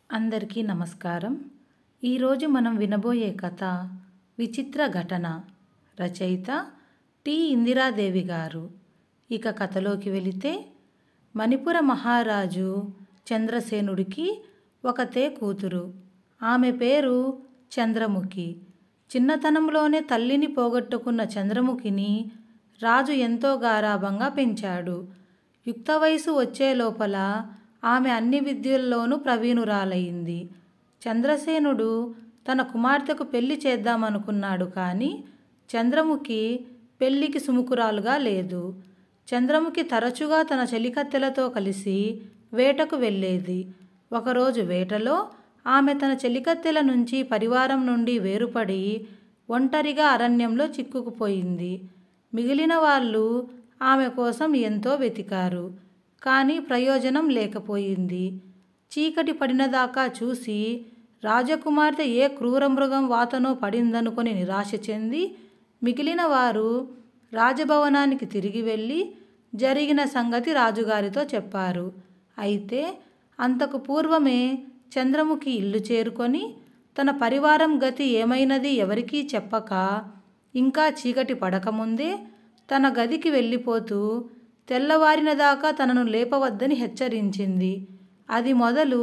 అందరికీ నమస్కారం. ఈరోజు మనం వినబోయే కథ విచిత్ర ఘటన. రచయిత టి. ఇందిరాదేవి గారు. ఇక కథలోకి వెళితే, మణిపుర మహారాజు చంద్రసేనుడికి ఒకతే కూతురు. ఆమె పేరు చంద్రముఖి. చిన్నతనంలోనే తల్లిని పోగొట్టుకున్న చంద్రముఖిని రాజు ఎంతో గారాబంగా పెంచాడు. యుక్త వయసు వచ్చే లోపల ఆమె అన్ని విద్యల్లోనూ ప్రవీణురాలయ్యింది. చంద్రసేనుడు తన కుమార్తెకు పెళ్లి చేద్దామనుకున్నాడు. కానీ చంద్రముఖి పెళ్లికి సుముఖురాలుగా లేదు. చంద్రముఖి తరచుగా తన చెలికత్తెలతో కలిసి వేటకు వెళ్ళేది. ఒకరోజు వేటలో ఆమె తన చెలికత్తెల నుంచి, పరివారం నుండి వేరుపడి ఒంటరిగా అరణ్యంలో చిక్కుకుపోయింది. మిగిలిన వాళ్ళు ఆమె కోసం ఎంతో వెతికారు. కానీ ప్రయోజనం లేకపోయింది. చీకటి పడినదాకా చూసి రాజకుమార్తె ఏ క్రూరమృగం వాతనో పడిందనుకొని నిరాశ చెంది, మిగిలిన వారు రాజభవనానికి తిరిగి వెళ్ళి జరిగిన సంగతి రాజుగారితో చెప్పారు. అయితే అంతకు పూర్వమే చంద్రముఖి ఇల్లు చేరుకొని తన పరివారం గతి ఏమైనది ఎవరికీ చెప్పక, ఇంకా చీకటి పడకముందే తన గదికి వెళ్ళిపోతూ తెల్లవారిన దాకా తనను లేపవద్దని హెచ్చరించింది. అది మొదలు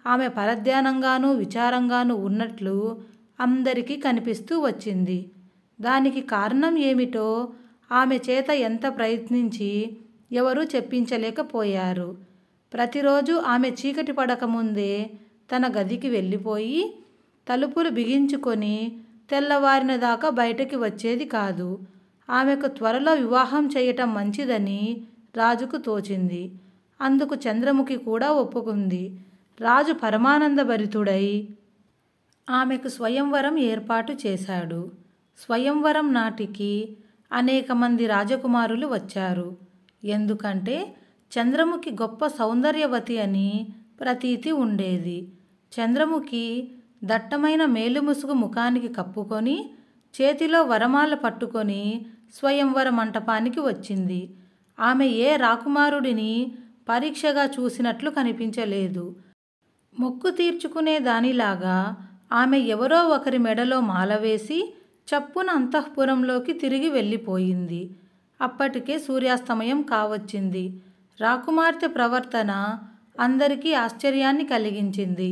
ఆమె పరధ్యానంగానూ విచారంగానూ ఉన్నట్లు అందరికీ కనిపిస్తూ వచ్చింది. దానికి కారణం ఏమిటో ఆమె చేత ఎంత ప్రయత్నించి ఎవరూ చెప్పించలేకపోయారు. ప్రతిరోజు ఆమె చీకటి పడకముందే తన గదికి వెళ్ళిపోయి తలుపులు బిగించుకొని తెల్లవారిన దాకా బయటకి వచ్చేది కాదు. ఆమెకు త్వరలో వివాహం చేయటం మంచిదని రాజుకు తోచింది. అందుకు చంద్రముఖి కూడా ఒప్పుకుంది. రాజు పరమానందభరితుడై ఆమెకు స్వయంవరం ఏర్పాటు చేశాడు. స్వయంవరం నాటికి అనేక మంది రాజకుమారులు వచ్చారు. ఎందుకంటే చంద్రముఖి గొప్ప సౌందర్యవతి అని ప్రతీతి ఉండేది. చంద్రముఖి దట్టమైన మేలుముసుగు ముఖానికి కప్పుకొని, చేతిలో వరమాల పట్టుకొని స్వయంవర మంటపానికి వచ్చింది. ఆమె ఏ రాకుమారుడిని పరీక్షగా చూసినట్లు కనిపించలేదు. మొక్కు తీర్చుకునే దానిలాగా ఆమె ఎవరో ఒకరి మెడలో మాల వేసి చప్పున అంతఃపురంలోకి తిరిగి వెళ్ళిపోయింది. అప్పటికే సూర్యాస్తమయం కావచ్చింది. రాకుమార్తె ప్రవర్తన అందరికీ ఆశ్చర్యాన్ని కలిగించింది.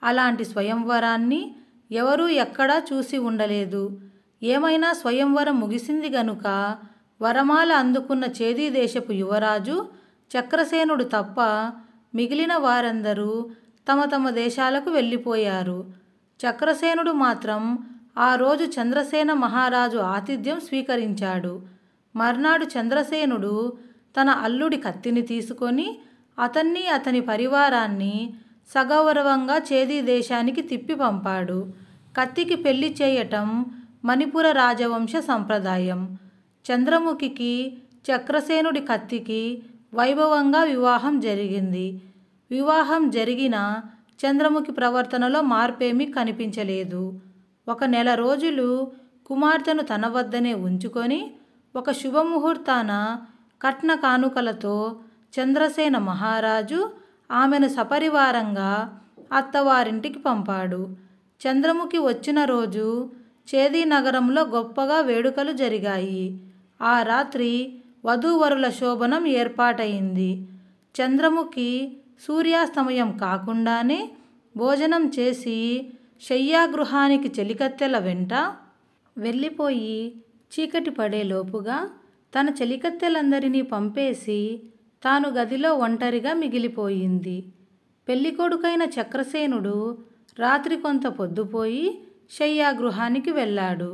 అలాంటి స్వయంవరాన్ని ఎవరూ ఎక్కడా చూసి ఉండలేదు. ఏమైనా స్వయంవరం ముగిసింది గనుక వరమాల అందుకున్న చేదీ దేశపు యువరాజు చక్రసేనుడు తప్ప మిగిలిన వారందరూ తమ తమ దేశాలకు వెళ్ళిపోయారు. చక్రసేనుడు మాత్రం ఆ రోజు చంద్రసేన మహారాజు ఆతిథ్యం స్వీకరించాడు. మర్నాడు చంద్రసేనుడు తన అల్లుడి కత్తిని తీసుకొని అతన్ని, అతని పరివారాన్ని సగౌరవంగా చేదీ దేశానికి తిప్పి పంపాడు. కత్తికి పెళ్లి చేయటం మణిపుర రాజవంశ సంప్రదాయం. చంద్రముఖికి చక్రసేనుడి కత్తికి వైభవంగా వివాహం జరిగింది. వివాహం జరిగినా చంద్రముఖి ప్రవర్తనలో మార్పేమీ కనిపించలేదు. 1 నెల రోజులు కుమార్తెను తన వద్దనే ఉంచుకొని, ఒక శుభముహూర్తాన కట్న కానుకలతో చంద్రసేన మహారాజు ఆమెను సపరివారంగా అత్తవారింటికి పంపాడు. చంద్రముఖి వచ్చిన రోజు చేదీ నగరంలో గొప్పగా వేడుకలు జరిగాయి. ఆ రాత్రి వధూవరుల శోభనం ఏర్పాటయింది. చంద్రముఖి సూర్యాస్తమయం కాకుండానే భోజనం చేసి శయ్యాగృహానికి చెలికత్తెల వెంట వెళ్ళిపోయి, చీకటి పడేలోపుగా తన చెలికత్తెలందరినీ పంపేసి తాను గదిలో ఒంటరిగా మిగిలిపోయింది. పెళ్ళికొడుకైన చక్రసేనుడు రాత్రి కొంత పొద్దుపోయి శయ్యాగృహానికి వెళ్ళాడు.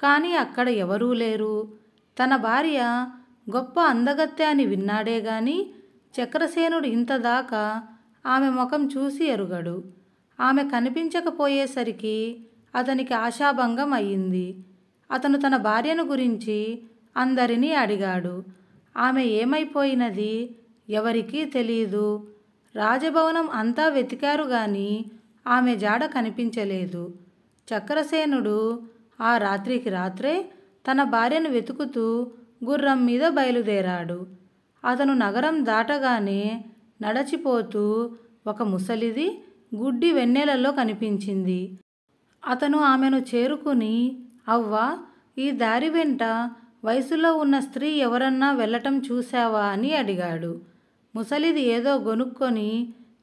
కానీ అక్కడ ఎవరూ లేరు. తన భార్య గొప్ప అందగత్తె అని విన్నాడే గాని చక్రసేనుడు ఇంతదాకా ఆమె ముఖం చూసి ఎరుగడు. ఆమె కనిపించకపోయేసరికి అతనికి ఆశాభంగం అయ్యింది. అతను తన భార్యను గురించి అందరినీ అడిగాడు. ఆమె ఏమైపోయినది ఎవరికీ తెలీదు. రాజభవనం అంతా వెతికారు గాని ఆమె జాడ కనిపించలేదు. చక్రసేనుడు ఆ రాత్రికి రాత్రే తన భార్యను వెతుకుతూ గుర్రం మీద బయలుదేరాడు. అతను నగరం దాటగానే నడచిపోతూ ఒక ముసలిది గుడ్డి వెన్నెలలో కనిపించింది. అతను ఆమెను చేరుకుని, అవ్వా, ఈ దారి వెంట వయసులో ఉన్న స్త్రీ ఎవరన్నా వెళ్ళటం చూశావా అని అడిగాడు. ముసలిది ఏదో గొనుక్కొని,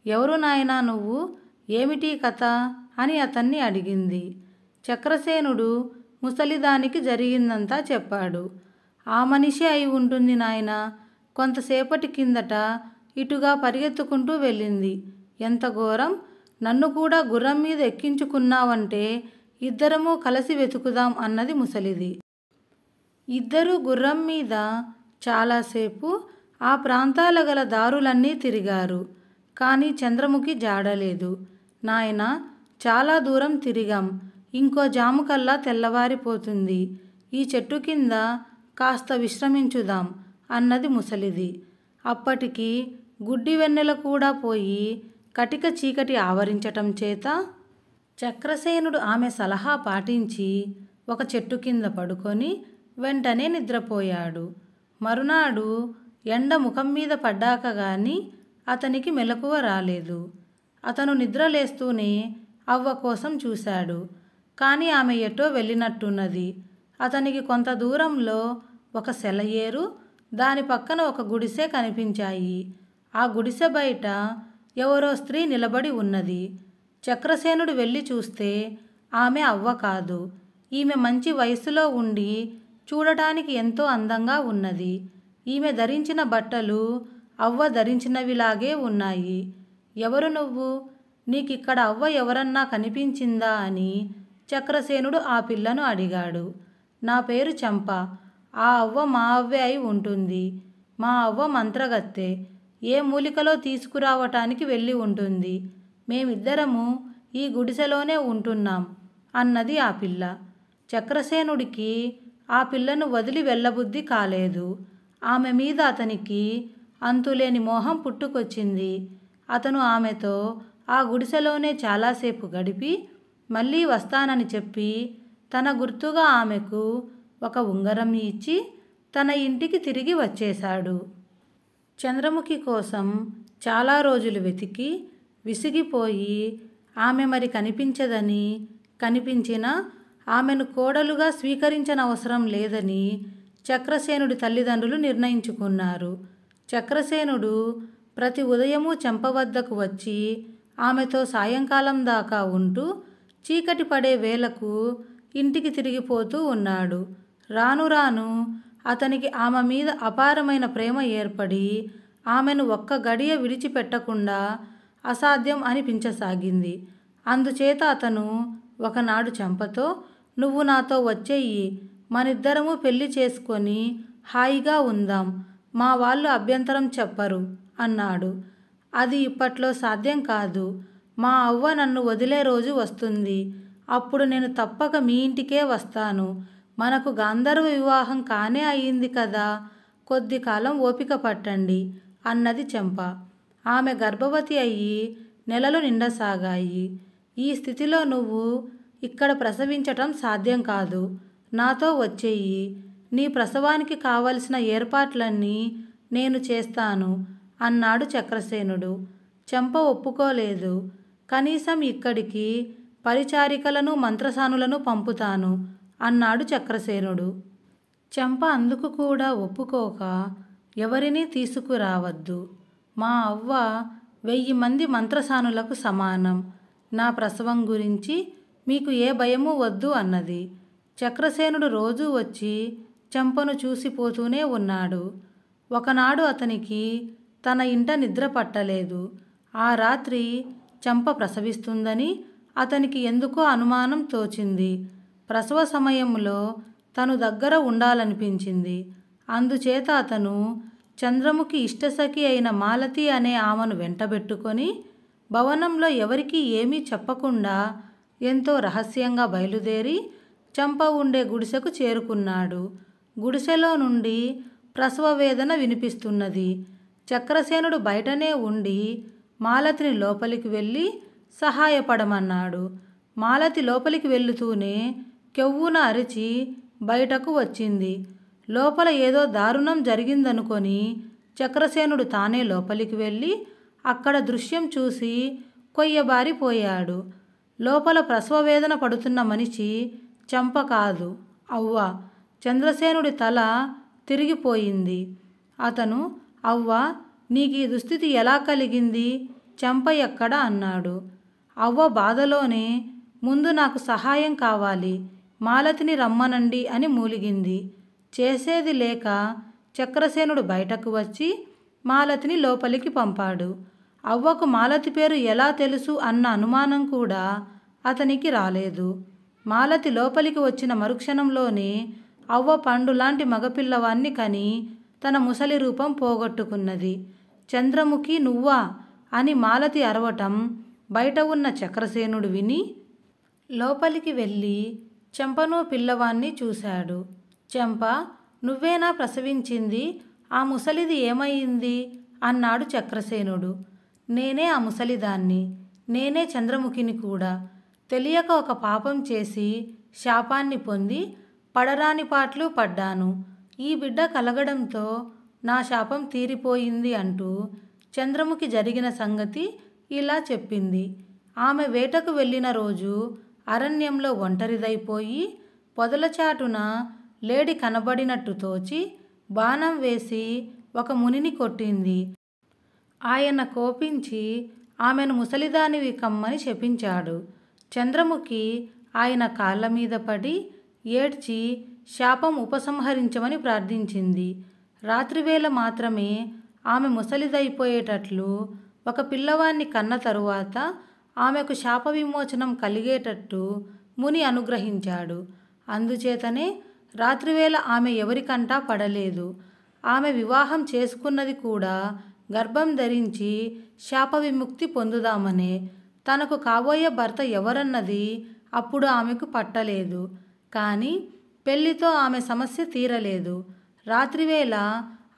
ఎవరు నాయనా నువ్వు, ఏమిటీ కథ అని అతన్ని అడిగింది. చక్రసేనుడు ముసలిదానికి జరిగిందంతా చెప్పాడు. ఆ మనిషి అయి ఉంటుంది నాయనా, కొంతసేపటి కిందట ఇటుగా పరిగెత్తుకుంటూ వెళ్ళింది. ఎంత ఘోరం, నన్ను కూడా గుర్రం మీద ఎక్కించుకున్నావంటే ఇద్దరము కలిసి వెతుకుదాం అన్నది ముసలిది. ఇద్దరూ గుర్రం మీద చాలాసేపు ఆ ప్రాంతాల గల దారులన్నీ తిరిగారు. కానీ చంద్రముఖి జాడలేదు. నాయనా, చాలా దూరం తిరిగాం, ఇంకో జాముకల్లా తెల్లవారిపోతుంది. ఈ చెట్టు కింద కాస్త విశ్రమించుదాం అన్నది ముసలిది. అప్పటికి గుడ్డి వెన్నెల కూడా పోయి కటిక చీకటి ఆవరించటం చేత చక్రసేనుడు ఆమె సలహా పాటించి ఒక చెట్టు కింద పడుకొని వెంటనే నిద్రపోయాడు. మరునాడు ఎండ ముఖం మీద పడ్డాక గాని అతనికి మెలకువ రాలేదు. అతను నిద్రలేస్తూనే అవ్వ కోసం చూశాడు. కానీ ఆమె ఎటో వెళ్ళినట్టున్నది. అతనికి కొంత దూరంలో ఒక సెలయేరు, దాని పక్కన ఒక గుడిసె కనిపించాయి. ఆ గుడిసె బయట ఎవరో స్త్రీ నిలబడి ఉన్నది. చక్రసేనుడు వెళ్ళి చూస్తే ఆమె అవ్వ కాదు. ఈమె మంచి వయసులో ఉండి చూడటానికి ఎంతో అందంగా ఉన్నది. ఈమె ధరించిన బట్టలు అవ్వ ధరించినవిలాగే ఉన్నాయి. ఎవరు నువ్వు, నీకిక్కడ అవ్వ ఎవరన్నా కనిపించిందా అని చక్రసేనుడు ఆ పిల్లను అడిగాడు. నా పేరు చంప. ఆ అవ్వ మా అవ్వే అయి ఉంటుంది. మా అవ్వ మంత్రగత్తె, ఏ మూలికలో తీసుకురావటానికి వెళ్ళి ఉంటుంది. మేమిద్దరము ఈ గుడిసెలోనే ఉంటున్నాం అన్నది ఆ పిల్ల. చక్రసేనుడికి ఆ పిల్లను వదిలి వెళ్ళబుద్ధి కాలేదు. ఆమె మీద అతనికి అంతులేని మోహం పుట్టుకొచ్చింది. అతను ఆమెతో ఆ గుడిసెలోనే చాలాసేపు గడిపి మళ్ళీ వస్తానని చెప్పి తన గుర్తుగా ఆమెకు ఒక ఉంగరం ఇచ్చి తన ఇంటికి తిరిగి వచ్చేశాడు. చంద్రముఖి కోసం చాలా రోజులు వెతికి విసిగిపోయి ఆమె మరి కనిపించదని, కనిపించినా ఆమెను కోడలుగా స్వీకరించనవసరం లేదని చక్రసేనుడి తల్లిదండ్రులు నిర్ణయించుకున్నారు. చక్రసేనుడు ప్రతి ఉదయము చంప వద్దకు వచ్చి ఆమెతో సాయంకాలం దాకా ఉంటూ చీకటి పడే వేళకు ఇంటికి తిరిగిపోతూ ఉన్నాడు. రాను రాను అతనికి ఆమె మీద అపారమైన ప్రేమ ఏర్పడి ఆమెను ఒక్క గడియ విడిచిపెట్టకుండా అసాధ్యం అనిపించసాగింది. అందుచేత అతను ఒకనాడు చంపతో, నువ్వు నాతో వచ్చేయి, మనిద్దరము పెళ్లి చేసుకొని హాయిగా ఉందాం, మా వాళ్ళు అభ్యంతరం చెప్పరు అన్నాడు. అది ఇప్పట్లో సాధ్యం కాదు. మా అవ్వ నన్ను వదిలే రోజు వస్తుంది. అప్పుడు నేను తప్పక మీ ఇంటికే వస్తాను. మనకు గాంధర్వ వివాహం కానే అయింది కదా, కొద్ది కాలం ఓపిక పట్టండి అన్నది చంప. ఆమె గర్భవతి అయ్యి నెలలు నిండసాగాయి. ఈ స్థితిలో నువ్వు ఇక్కడ ప్రసవించటం సాధ్యం కాదు. నాతో వచ్చేయి, నీ ప్రసవానికి కావలసిన ఏర్పాట్లన్నీ నేను చేస్తాను అన్నాడు చక్రసేనుడు. చంప ఒప్పుకోలేదు. కనీసం ఇక్కడికి పరిచారికలను మంత్రసానులను పంపుతాను అన్నాడు చక్రసేనుడు. చంప అందుకు కూడా ఒప్పుకోక, ఎవరినీ తీసుకురావద్దు, మా అవ్వ 1000 మంది మంత్రసానులకు సమానం. నా ప్రసవం గురించి మీకు ఏ భయమూ వద్దు అన్నది. చక్రసేనుడు రోజూ వచ్చి చంపను చూసిపోతూనే ఉన్నాడు. ఒకనాడు అతనికి తన ఇంట నిద్ర పట్టలేదు. ఆ రాత్రి చంప ప్రసవిస్తుందని అతనికి ఎందుకో అనుమానం తోచింది. ప్రసవ సమయంలో తను దగ్గర ఉండాలనిపించింది. అందుచేత అతను చంద్రముఖి ఇష్టసఖి అయిన మాలతి అనే ఆమెను వెంటబెట్టుకొని భవనంలో ఎవరికీ ఏమీ చెప్పకుండా ఎంతో రహస్యంగా బయలుదేరి చంప ఉండే గుడిసెకు చేరుకున్నాడు. గుడిసెలో నుండి ప్రసవ వేదన వినిపిస్తున్నది. చక్రసేనుడు బయటనే ఉండి మాలతిని లోపలికి వెళ్ళి సహాయపడమన్నాడు. మాలతి లోపలికి వెళ్తూనే కెవ్వున అరిచి బయటకు వచ్చింది. లోపల ఏదో దారుణం జరిగిందనుకొని చక్రసేనుడు తానే లోపలికి వెళ్ళి అక్కడ దృశ్యం చూసి కొయ్యబారిపోయాడు. లోపల ప్రసవ వేదన పడుతున్న మనిషి చంప కాదు, అవ్వ. చంద్రసేనుడి తల తిరిగిపోయింది. అతను, అవ్వ, నీకీ దుస్థితి ఎలా కలిగింది? చంప ఎక్కడ అన్నాడు. అవ్వ బాధలోనే, ముందు నాకు సహాయం కావాలి, మాలతిని రమ్మనండి అని మూలిగింది. చేసేది లేక చక్రసేనుడు బయటకు వచ్చి మాలతిని లోపలికి పంపాడు. అవ్వకు మాలతి పేరు ఎలా తెలుసు అన్న అనుమానం కూడా అతనికి రాలేదు. మాలతి లోపలికి వచ్చిన మరుక్షణంలోనే అవ్వ పండులాంటి మగపిల్లవాన్ని కని తన ముసలి రూపం పోగొట్టుకున్నది. చంద్రముఖి, నువ్వా అని మాలతి అరవటం బయట ఉన్న చక్రసేనుడు విని లోపలికి వెళ్ళి చెంపను పిల్లవాన్ని చూశాడు. చెంప, నువ్వేనా ప్రసవించింది? ఆ ముసలిది ఏమయింది అన్నాడు చక్రసేనుడు. నేనే ఆ ముసలిదాన్ని, నేనే చంద్రముఖిని కూడా. తెలియక ఒక పాపం చేసి శాపాన్ని పొంది పడరాని పాట్లు పడ్డాను. ఈ బిడ్డ కలగడంతో నా శాపం తీరిపోయింది అంటూ చంద్రముఖి జరిగిన సంగతి ఇలా చెప్పింది. ఆమె వేటకు వెళ్ళిన రోజు అరణ్యంలో ఒంటరిదైపోయి పొదలచాటున లేడి కనబడినట్టు తోచి బాణం వేసి ఒక మునిని కొట్టింది. ఆయన కోపించి ఆమెను ముసలిదానివి కమ్మని శపించాడు. చంద్రముఖి ఆయన కాళ్ళ మీద పడి ఏడ్చి శాపం ఉపసంహరించమని ప్రార్థించింది. రాత్రివేళ మాత్రమే ఆమె ముసలిదైపోయేటట్లు ఒక పిల్లవాన్ని కన్న తరువాత ఆమెకు శాప విమోచనం కలిగేటట్టు ముని అనుగ్రహించాడు. అందుచేతనే రాత్రివేళ ఆమె ఎవరికంటా పడలేదు. ఆమె వివాహం చేసుకున్నది కూడా గర్భం ధరించి శాప విముక్తి పొందుదామనే. తనకు కాబోయే భర్త ఎవరన్నది అప్పుడు ఆమెకు పట్టలేదు. కానీ పెళ్లితో ఆమె సమస్య తీరలేదు. రాత్రివేళ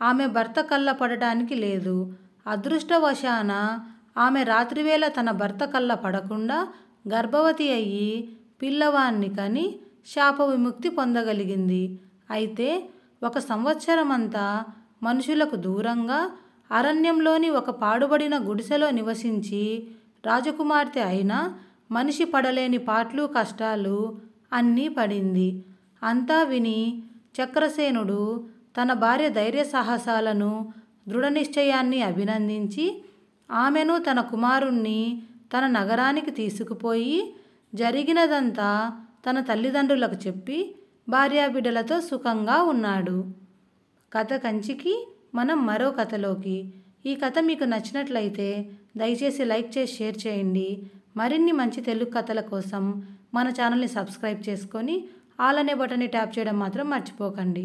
ఆమె భర్త కళ్ళ పడటానికి లేదు. అదృష్టవశాన ఆమె రాత్రివేళ తన భర్త కళ్ళ పడకుండా గర్భవతి అయ్యి పిల్లవాన్ని కని శాప విముక్తి పొందగలిగింది. అయితే 1 సంవత్సరమంతా మనుషులకు దూరంగా అరణ్యంలోని ఒక పాడుబడిన గుడిసెలో నివసించి రాజకుమార్తె అయినా మనిషి పడలేని పాట్లు కష్టాలు అన్నీ పడింది. అంతా విని చక్రసేనుడు తన భార్య ధైర్య సాహసాలను దృఢనిశ్చయాన్ని అభినందించి ఆమెను తన కుమారుణ్ణి తన నగరానికి తీసుకుపోయి జరిగినదంతా తన తల్లిదండ్రులకు చెప్పి భార్యాబిడ్డలతో సుఖంగా ఉన్నాడు. కథ కంచికి మనం మరో కథలోకి. ఈ కథ మీకు నచ్చినట్లయితే దయచేసి లైక్ చేసి షేర్ చేయండి. మరిన్ని మంచి తెలుగు కథల కోసం మన ఛానల్ని సబ్స్క్రైబ్ చేసుకొని ఆల్ అనే బటన్ని ట్యాప్ చేయడం మాత్రం మర్చిపోకండి.